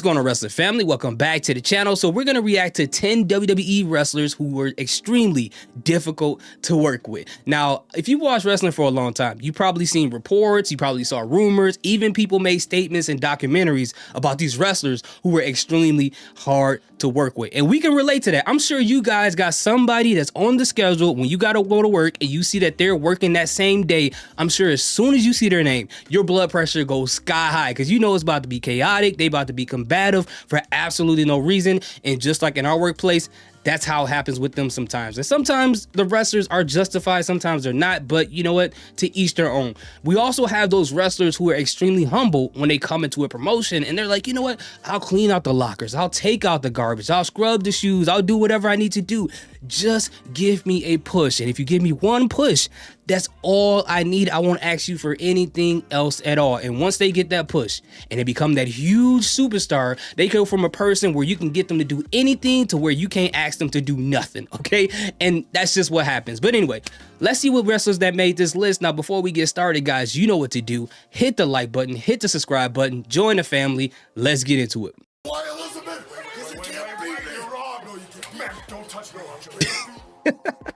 going on, wrestling family? Welcome back to the channel. So we're going to react to 10 WWE wrestlers who were extremely difficult to work with. Now, if you watched wrestling for a long time, you probably seen reports, you probably saw rumors, even people made statements and documentaries about these wrestlers who were extremely hard to work with. And we can relate to that. I'm sure you guys got somebody that's on the schedule when you got to go to work and you see that they're working that same day. I'm sure as soon as you see their name, your blood pressure goes sky high because you know it's about to be chaotic. They about to be combative for absolutely no reason. And just like in our workplace, that's how it happens with them sometimes. And sometimes the wrestlers are justified, sometimes they're not, but you know what? To each their own. We also have those wrestlers who are extremely humble when they come into a promotion and they're like, you know what? I'll clean out the lockers, I'll take out the garbage, I'll scrub the shoes, I'll do whatever I need to do. Just give me a push. And if you give me one push, that's all I need. I won't ask you for anything else at all. And once they get that push and they become that huge superstar, they go from a person where you can get them to do anything to where you can't ask them to do nothing, okay? And that's just what happens. But anyway, let's see what wrestlers that made this list. Now, before we get started, guys, you know what to do. Hit the like button, hit the subscribe button, join the family. Let's get into it. Why, Elizabeth? Because you can't beat me. You're wrong. No, you can't. Man, don't touch me.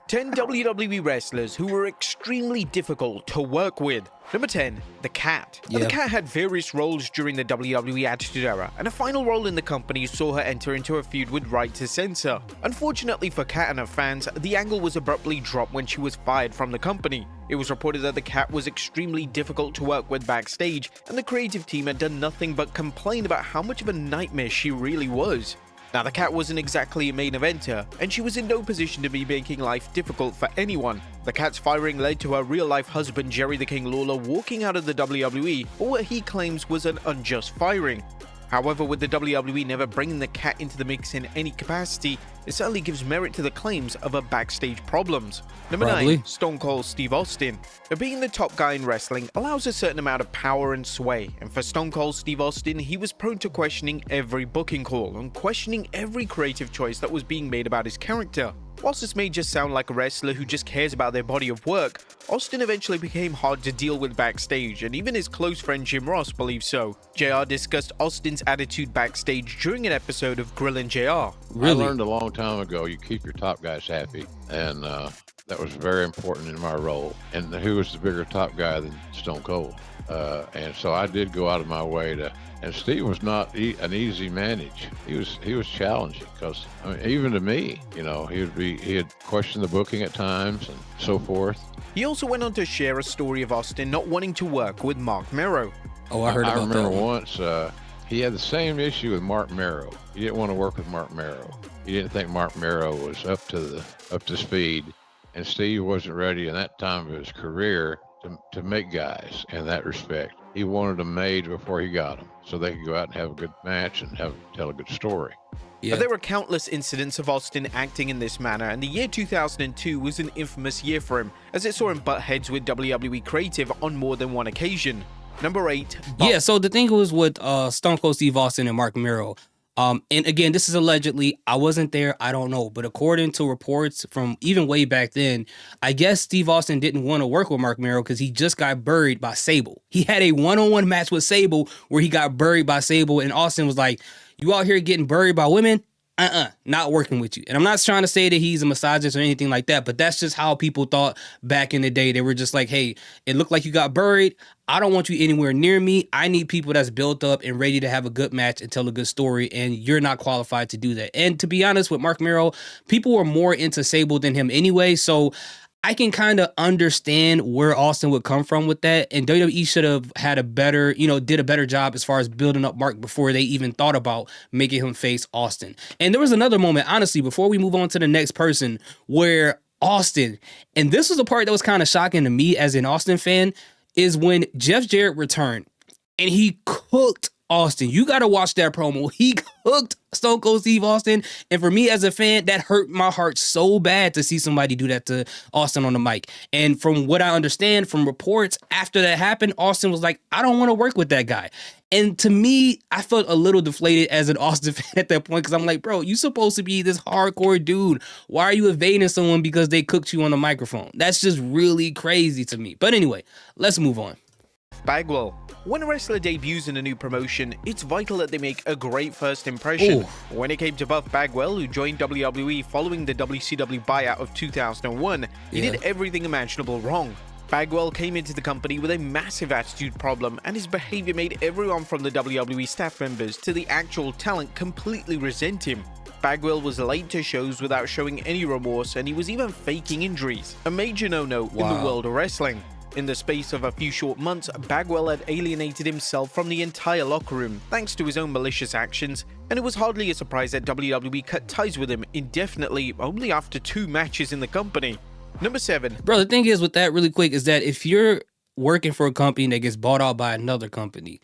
10 WWE wrestlers who were extremely difficult to work with. Number 10, The Cat. Now, The Cat had various roles during the WWE Attitude Era, and a final role in the company saw her enter into a feud with Right to Censor. Unfortunately for Cat and her fans, the angle was abruptly dropped when she was fired from the company. It was reported that The Cat was extremely difficult to work with backstage, and the creative team had done nothing but complain about how much of a nightmare she really was. Now, The Cat wasn't exactly a main eventer, and she was in no position to be making life difficult for anyone. The Cat's firing led to her real-life husband Jerry the King Lawler walking out of the WWE for what he claims was an unjust firing. However, with the WWE never bringing the Cat into the mix in any capacity, it certainly gives merit to the claims of her backstage problems. Number 9, Stone Cold Steve Austin. Now, being the top guy in wrestling allows a certain amount of power and sway, and for Stone Cold Steve Austin, he was prone to questioning every booking call and questioning every creative choice that was being made about his character. Whilst this may just sound like a wrestler who just cares about their body of work, Austin eventually became hard to deal with backstage, and even his close friend Jim Ross believes so. JR discussed Austin's attitude backstage during an episode of Grillin' JR. Really? I learned a long time ago, you keep your top guys happy, and that was very important in my role. And who was the bigger top guy than Stone Cold? And so I did go out of my way to. And Steve was not an easy manage. He was challenging because, I mean, even to me, you know, he had questioned the booking at times and so forth. He also went on to share a story of Austin not wanting to work with Mark Mero. Oh, I heard about that. I remember once he had the same issue with Mark Mero. He didn't want to work with Mark Mero. He didn't think Mark Mero was up to speed, and Steve wasn't ready in that time of his career to make guys in that respect. He wanted them made before he got them, so they could go out and have a good match and tell a good story. Yeah. There were countless incidents of Austin acting in this manner, and the year 2002 was an infamous year for him, as it saw him butt heads with WWE creative on more than one occasion. Number 8. Yeah, so the thing was with Stone Cold Steve Austin and Mark Mero. And again, this is allegedly, I wasn't there, I don't know. But according to reports from even way back then, I guess Steve Austin didn't want to work with Mark Mero because he just got buried by Sable. He had a one-on-one match with Sable where he got buried by Sable, and Austin was like, you out here getting buried by women? Not working with you. And I'm not trying to say that he's a misogynist or anything like that, but that's just how people thought back in the day. They were just like, hey, it looked like you got buried. I don't want you anywhere near me. I need people that's built up and ready to have a good match and tell a good story, and you're not qualified to do that. And to be honest with Mark Mero, people were more into Sable than him anyway, so I can kind of understand where Austin would come from with that, and WWE should have had a better, did a better job as far as building up Mark before they even thought about making him face Austin. And there was another moment, honestly, before we move on to the next person, where Austin, and this was the part that was kind of shocking to me as an Austin fan, is when Jeff Jarrett returned and he cooked Austin. You got to watch that promo. He cooked Stone Cold Steve Austin. And for me as a fan, that hurt my heart so bad to see somebody do that to Austin on the mic. And from what I understand from reports, after that happened, Austin was like, I don't want to work with that guy. And to me, I felt a little deflated as an Austin fan at that point because I'm like, bro, you supposed to be this hardcore dude. Why are you evading someone because they cooked you on the microphone? That's just really crazy to me. But anyway, let's move on. Bagwell. When a wrestler debuts in a new promotion, it's vital that they make a great first impression. Ooh. When it came to Buff Bagwell, who joined WWE following the WCW buyout of 2001, he did everything imaginable wrong. Bagwell came into the company with a massive attitude problem, and his behavior made everyone from the WWE staff members to the actual talent completely resent him. Bagwell was late to shows without showing any remorse, and he was even faking injuries. A major no-no in the world of wrestling. In the space of a few short months, Bagwell had alienated himself from the entire locker room thanks to his own malicious actions, and it was hardly a surprise that WWE cut ties with him indefinitely only after 2 matches in the company. Number 7. Bro, the thing is with that really quick is that if you're working for a company that gets bought out by another company,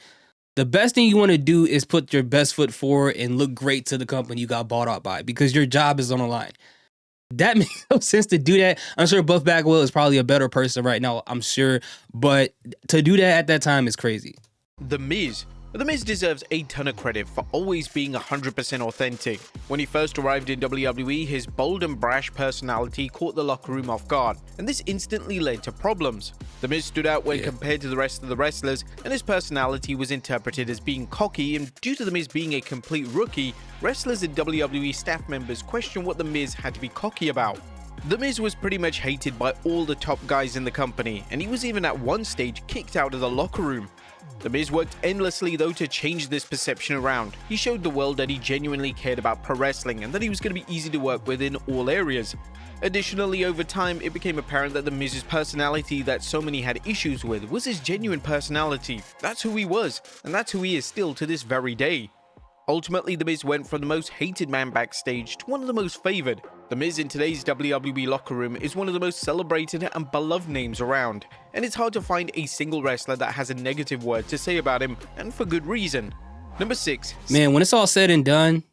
the best thing you want to do is put your best foot forward and look great to the company you got bought out by, because your job is on the line. That makes no sense to do that. I'm sure Buff Bagwell is probably a better person right now, I'm sure, but to do that at that time is crazy. The Miz. The Miz deserves a ton of credit for always being 100% authentic. When he first arrived in WWE, his bold and brash personality caught the locker room off guard, and this instantly led to problems. The Miz stood out when compared to the rest of the wrestlers, and his personality was interpreted as being cocky, and due to The Miz being a complete rookie, wrestlers and WWE staff members questioned what The Miz had to be cocky about. The Miz was pretty much hated by all the top guys in the company, and he was even at one stage kicked out of the locker room. The Miz worked endlessly though to change this perception around. He showed the world that he genuinely cared about pro wrestling and that he was going to be easy to work with in all areas. Additionally, over time, it became apparent that The Miz's personality that so many had issues with was his genuine personality. That's who he was, and that's who he is still to this very day. Ultimately, The Miz went from the most hated man backstage to one of the most favored. The Miz in today's WWE locker room is one of the most celebrated and beloved names around, and it's hard to find a single wrestler that has a negative word to say about him, and for good reason. Number 6. Man, when it's all said and done,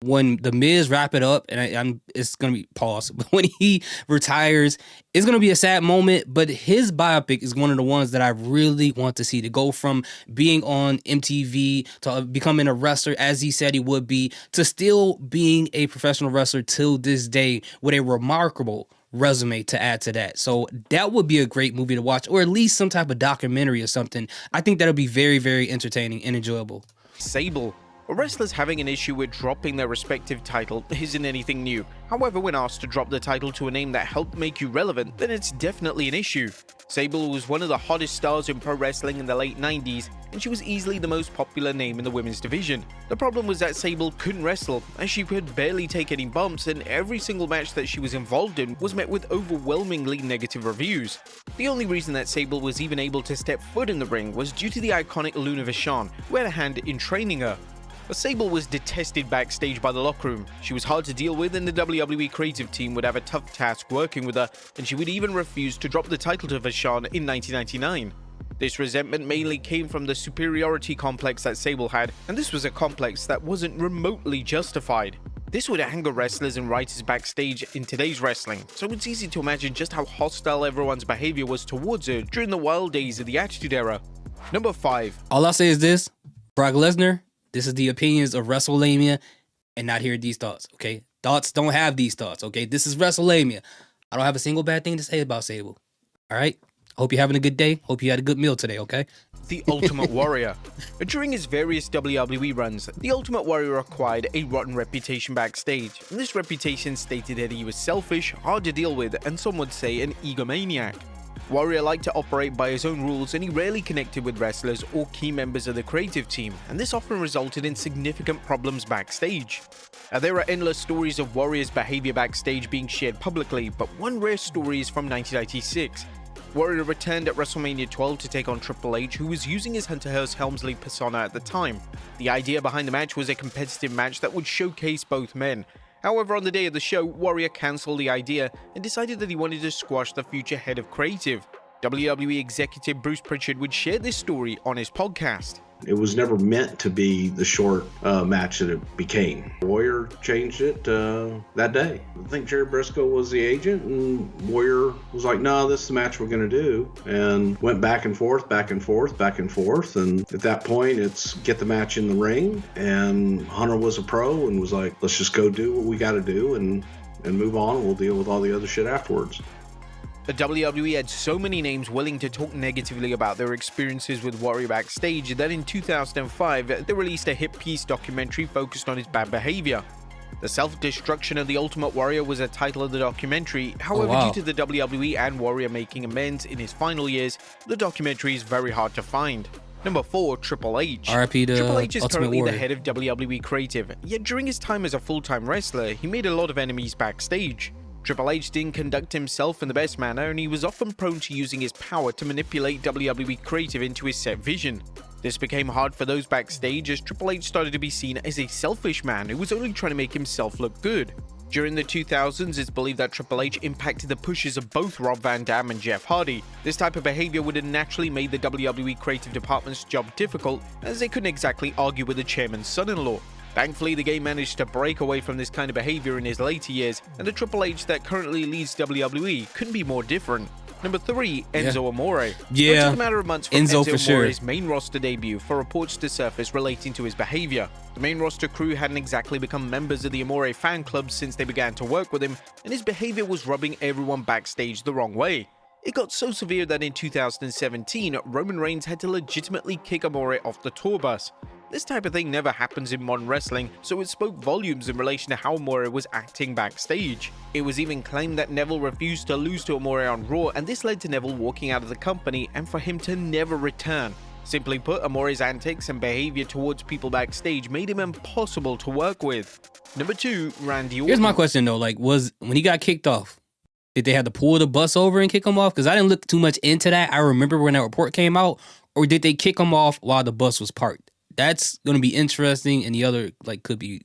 when The Miz wrap it up, and it's going to be paused, but when he retires, it's going to be a sad moment, but his biopic is one of the ones that I really want to see, to go from being on MTV to becoming a wrestler as he said he would be, to still being a professional wrestler till this day with a remarkable resume to add to that. So that would be a great movie to watch, or at least some type of documentary or something. I think that'll be very, very entertaining and enjoyable. Sable. Wrestlers having an issue with dropping their respective title isn't anything new. However, when asked to drop the title to a name that helped make you relevant, then it's definitely an issue. Sable was one of the hottest stars in pro wrestling in the late 90s, and she was easily the most popular name in the women's division. The problem was that Sable couldn't wrestle, as she could barely take any bumps, and every single match that she was involved in was met with overwhelmingly negative reviews. The only reason that Sable was even able to step foot in the ring was due to the iconic Luna Vachon, who had a hand in training her. But Sable was detested backstage by the locker room. She was hard to deal with, and the WWE creative team would have a tough task working with her, and she would even refuse to drop the title to Vachon in 1999. This resentment mainly came from the superiority complex that Sable had, and this was a complex that wasn't remotely justified. This would anger wrestlers and writers backstage in today's wrestling, so it's easy to imagine just how hostile everyone's behavior was towards her during the wild days of the Attitude Era. Number 5. All I'll say is this: Brock Lesnar, this is the opinions of WrestleMania, and not hear these thoughts, okay? Thoughts don't have these thoughts, okay? This is WrestleMania. I don't have a single bad thing to say about Sable, all right? Hope you're having a good day. Hope you had a good meal today, okay? The Ultimate Warrior. During his various WWE runs, the Ultimate Warrior acquired a rotten reputation backstage, and this reputation stated that he was selfish, hard to deal with, and some would say an egomaniac. Warrior liked to operate by his own rules, and he rarely connected with wrestlers or key members of the creative team, and this often resulted in significant problems backstage. There are endless stories of Warrior's behavior backstage being shared publicly, but one rare story is from 1996. Warrior returned at WrestleMania 12 to take on Triple H, who was using his Hunter Hearst Helmsley persona at the time. The idea behind the match was a competitive match that would showcase both men. However, on the day of the show, Warrior cancelled the idea and decided that he wanted to squash the future head of creative. WWE executive Bruce Pritchard would share this story on his podcast. It was never meant to be the short match that it became. Warrior changed it that day. I think Jerry Briscoe was the agent, and Warrior was like, no, this is the match we're going to do. And went back and forth, back and forth, back and forth. And at that point, it's get the match in the ring. And Hunter was a pro and was like, let's just go do what we got to do and move on. And we'll deal with all the other shit afterwards. The WWE had so many names willing to talk negatively about their experiences with Warrior backstage that in 2005, they released a hit-piece documentary focused on his bad behavior. The Self-Destruction of the Ultimate Warrior was the title of the documentary. However, due to the WWE and Warrior making amends in his final years, the documentary is very hard to find. Number 4, Triple H. R.I.P. to Triple H is Ultimate currently Warrior. the head of WWE Creative, yet during his time as a full-time wrestler, he made a lot of enemies backstage. Triple H didn't conduct himself in the best manner, and he was often prone to using his power to manipulate WWE Creative into his set vision. This became hard for those backstage as Triple H started to be seen as a selfish man who was only trying to make himself look good. During the 2000s, it's believed that Triple H impacted the pushes of both Rob Van Dam and Jeff Hardy. This type of behavior would have naturally made the WWE creative department's job difficult, as they couldn't exactly argue with the chairman's son-in-law. Thankfully, the game managed to break away from this kind of behavior in his later years, and the Triple H that currently leads WWE couldn't be more different. Number 3, Enzo Amore. Yeah, It took a matter of months for Enzo for Amore's sure. main roster debut for reports to surface relating to his behavior. The main roster crew hadn't exactly become members of the Amore fan club since they began to work with him, and his behavior was rubbing everyone backstage the wrong way. It got so severe that in 2017, Roman Reigns had to legitimately kick Amore off the tour bus. This type of thing never happens in modern wrestling, so it spoke volumes in relation to how Amore was acting backstage. It was even claimed that Neville refused to lose to Amore on Raw, and this led to Neville walking out of the company and for him to never return. Simply put, Amore's antics and behavior towards people backstage made him impossible to work with. Number 2, Randy Orton. Here's my question though, like, was when he got kicked off, did they have to pull the bus over and kick him off? Because I didn't look too much into that. I remember when that report came out, or did they kick him off while the bus was parked? That's going to be interesting, and the other, like, could be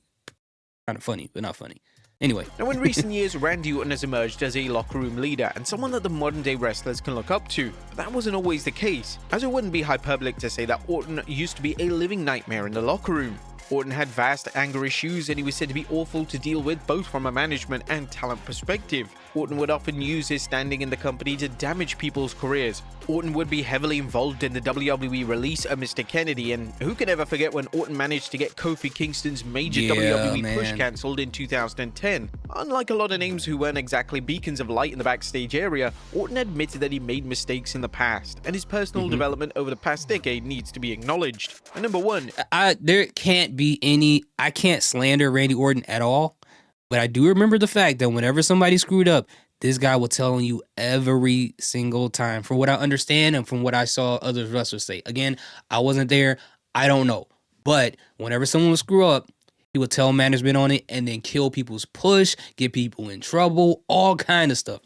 kind of funny, but not funny. Anyway. Now, in recent years, Randy Orton has emerged as a locker room leader and someone that the modern-day wrestlers can look up to. But that wasn't always the case, as it wouldn't be hyperbolic to say that Orton used to be a living nightmare in the locker room. Orton had vast anger issues, and he was said to be awful to deal with both from a management and talent perspective. Orton would often use his standing in the company to damage people's careers. Orton would be heavily involved in the WWE release of Mr. Kennedy, and who can ever forget when Orton managed to get Kofi Kingston's major WWE push cancelled in 2010. Unlike a lot of names who weren't exactly beacons of light in the backstage area, Orton admitted that he made mistakes in the past, and his personal development over the past decade needs to be acknowledged. And number 1, there can't be any, I can't slander Randy Orton at all, but I do remember the fact that whenever somebody screwed up, this guy will tell you every single time, from what I understand and from what I saw other wrestlers say. Again, I wasn't there, I don't know, but whenever someone would screw up, he would tell management on it and then kill people's push, get people in trouble, all kind of stuff.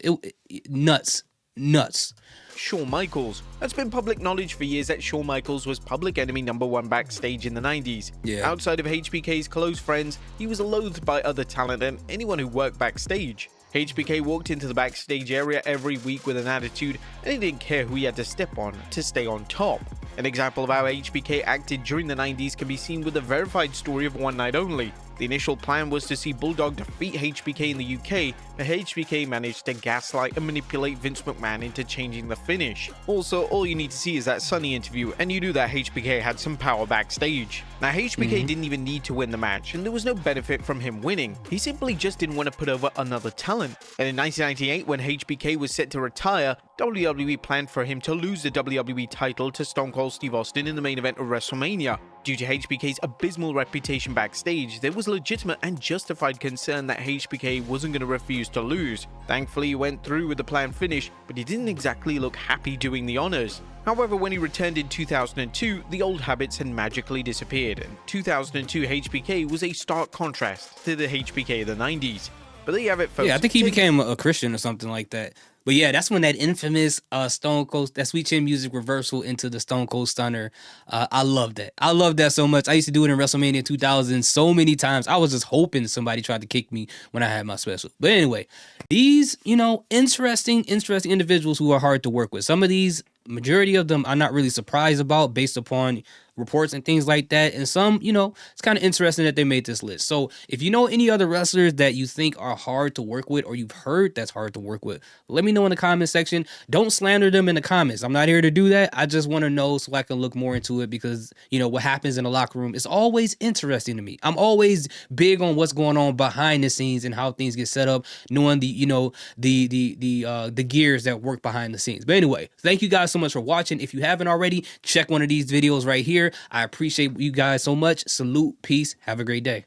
Nuts. Shawn Michaels. It's been public knowledge for years that Shawn Michaels was public enemy number 1 backstage in the 90s. Yeah. Outside of HBK's close friends, he was loathed by other talent and anyone who worked backstage. HBK walked into the backstage area every week with an attitude, and he didn't care who he had to step on to stay on top. An example of how HBK acted during the 90s can be seen with the verified story of One Night Only. The initial plan was to see Bulldog defeat HBK in the UK, but HBK managed to gaslight and manipulate Vince McMahon into changing the finish. Also, all you need to see is that Sunny interview, and you knew that HBK had some power backstage. Now, HBK didn't even need to win the match, and there was no benefit from him winning. He simply just didn't want to put over another talent. And in 1998, when HBK was set to retire, WWE planned for him to lose the WWE title to Stone Cold Steve Austin in the main event of WrestleMania. Due to HBK's abysmal reputation backstage, there was legitimate and justified concern that HBK wasn't going to refuse to lose. Thankfully, he went through with the planned finish, but he didn't exactly look happy doing the honors. However, when he returned in 2002, the old habits had magically disappeared, and 2002 HBK was a stark contrast to the HBK of the 90s. But there you have it, folks. Yeah, I think he became a Christian or something like that. But yeah, that's when that infamous Stone Cold, that Sweet Chin Music reversal into the Stone Cold Stunner. I love that. I love that so much. I used to do it in WrestleMania 2000 so many times. I was just hoping somebody tried to kick me when I had my special. But anyway, these, interesting individuals who are hard to work with. Some of these, majority of them, I'm not really surprised about based upon reports and things like that. And some, you know, it's kind of interesting that they made this list. So if you know any other wrestlers that you think are hard to work with, or you've heard that's hard to work with, let me know in the comment section. Don't slander them in the comments. I'm not here to do that. I just want to know so I can look more into it, because, you know, what happens in the locker room is always interesting to me. I'm always big on what's going on behind the scenes and how things get set up, knowing the, you know, the gears that work behind the scenes. But anyway, thank you guys so much for watching. If you haven't already, check one of these videos right here. I appreciate you guys so much. Salute, peace, have a great day.